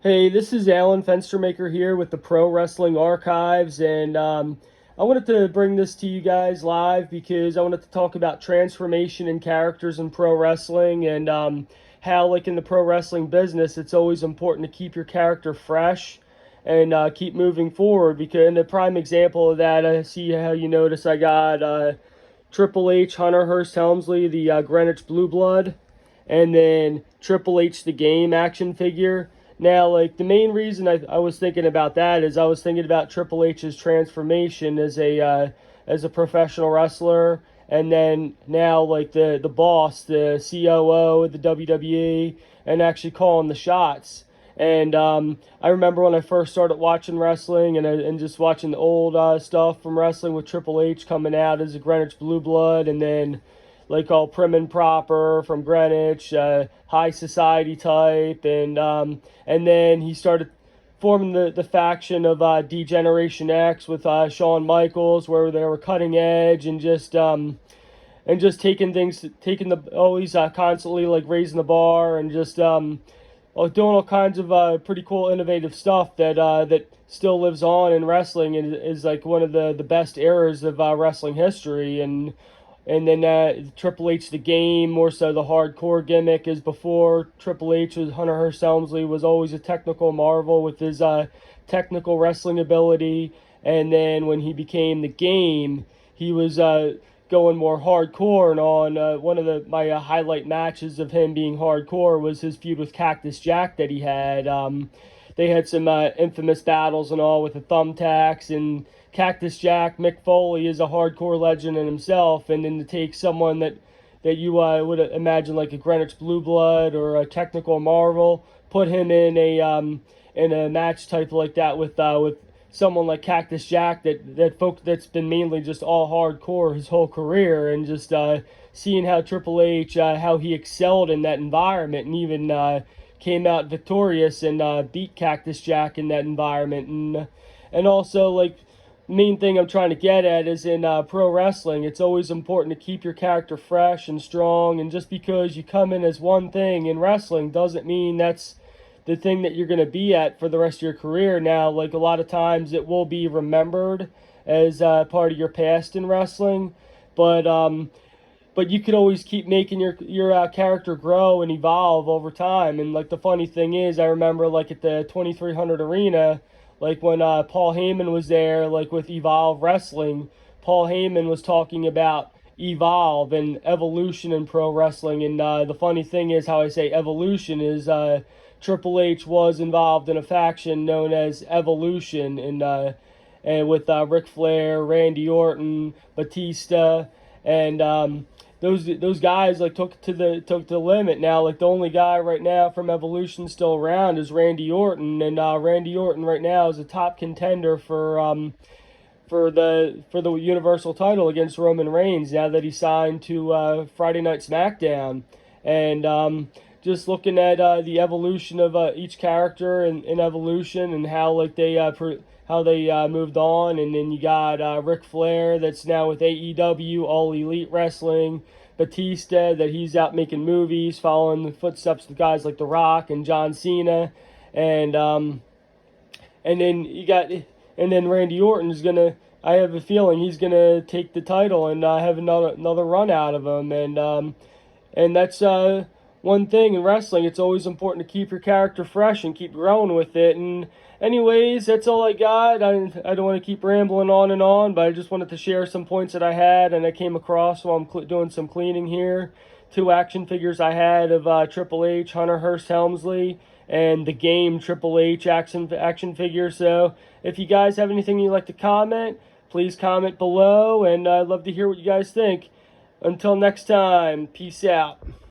Hey, this is Alan Fenstermaker here with the Pro Wrestling Archives, and I wanted to bring this to you guys live because I wanted to talk about transformation in characters in pro wrestling and how, like in the pro wrestling business, it's always important to keep your character fresh and keep moving forward. Because, in a prime example of that, I see how you notice I got Triple H, Hunter Hearst Helmsley, the Greenwich Blue Blood, and then Triple H the Game action figure. Now, like the main reason I was thinking about that is I was thinking about Triple H's transformation as a professional wrestler, and then now like the boss, the COO of the WWE, and actually calling the shots. And I remember when I first started watching wrestling and just watching the old stuff from wrestling with Triple H coming out as a Greenwich Blue Blood, and then like all prim and proper from Greenwich, high society type, and then he started forming the faction of D-Generation X with Shawn Michaels, where they were cutting edge and just taking things, taking the always constantly like raising the bar and just doing all kinds of pretty cool, innovative stuff that still lives on in wrestling and is like one of the best eras of wrestling history. And then Triple H the Game, more so the hardcore gimmick, is before Triple H was Hunter Hearst Helmsley was always a technical marvel with his technical wrestling ability. And then when he became the Game, he was going more hardcore. And on one of my highlight matches of him being hardcore was his feud with Cactus Jack that he had. They had some infamous battles and all with the thumbtacks, and Cactus Jack, Mick Foley, is a hardcore legend in himself, and then to take someone that you would imagine like a Greenwich Blue Blood or a Technical Marvel, put him in a match type like that with someone like Cactus Jack that's been mainly just all hardcore his whole career, and just seeing how Triple H how he excelled in that environment and even came out victorious and beat Cactus Jack in that environment. And also, like, main thing I'm trying to get at is in pro wrestling, it's always important to keep your character fresh and strong. And just because you come in as one thing in wrestling doesn't mean that's the thing that you're going to be at for the rest of your career. Now, like a lot of times, it will be remembered as part of your past in wrestling, but you could always keep making your character grow and evolve over time. And like the funny thing is, I remember like at the 2300 Arena, like when Paul Heyman was there, like with Evolve Wrestling, Paul Heyman was talking about evolve and evolution in pro wrestling. And the funny thing is, how I say evolution is Triple H was involved in a faction known as Evolution, and with Ric Flair, Randy Orton, Batista, and those guys like took the limit. Now, like the only guy right now from Evolution still around is Randy Orton, and Randy Orton right now is a top contender for the Universal title against Roman Reigns now that he signed to Friday Night SmackDown. And just looking at the evolution of each character in Evolution and how like how they moved on. And then you got Ric Flair that's now with AEW, All Elite Wrestling. Batista, that he's out making movies, following the footsteps of guys like The Rock and John Cena. And then you got, and then Randy Orton's gonna. I have a feeling he's gonna take the title and have another run out of him. And that's one thing in wrestling. It's always important to keep your character fresh and keep growing with it. And anyways, that's all I got. I don't want to keep rambling on and on, but I just wanted to share some points that I had and I came across while I'm doing some cleaning here. Two action figures I had of Triple H, Hunter Hearst Helmsley, and the Game Triple H action figure. So if you guys have anything you'd like to comment, please comment below, and I'd love to hear what you guys think. Until next time, peace out.